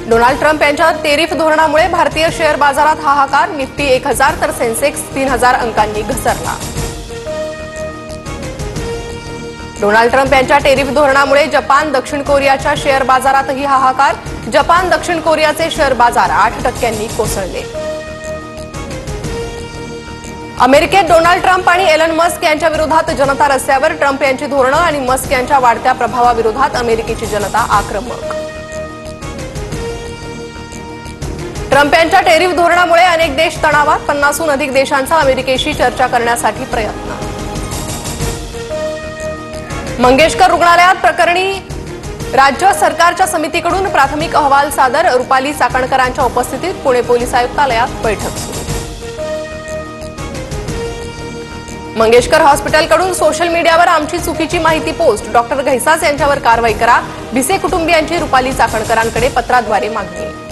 Donald Trump यांच्या tariff धोरणामुळे भारतीय शेअर बाजारात हाहाकार. निफ्टी 1000 तर सेन्सेक्स 3000 अंकांनी घसरला. डोनाल्ड ट्रम्प यांच्या टेरिफ धोरणामुळे जपान, दक्षिण कोरियाच्या शेअर बाजारातही हाहाकार. जपान, दक्षिण कोरियाचे शेअर बाजार 8% कोसळले. अमेरिकेत डोनाल्ड ट्रम्प आणि एलन मस्क यांच्या विरोधात जनता रस्त्यावर. ट्रम्प यांची धोरणं आणि मस्क यांच्या वाढत्या प्रभावाविरोधात अमेरिकेची जनता आक्रमक. ट्रम्प यांच्या टेरिफ धोरणामुळे अनेक देश तणावात. 50हून अधिक देशांचा अमेरिकेशी चर्चा करण्यासाठी प्रयत्न. मंगेशकर रुग्णालयात प्रकरणी राज्य सरकारच्या समितीकडून प्राथमिक अहवाल सादर. रुपाली चाकणकरांच्या उपस्थितीत पुणे पोलीस आयुक्तालयात बैठक सुरू. मंगेशकर हॉस्पिटलकडून सोशल मीडियावर आमची चुकीची माहिती पोस्ट. डॉक्टर घैसास यांच्यावर कारवाई करा. भिसे कुटुंबियांची रुपाली चाकणकरांकडे पत्राद्वारे मागणी.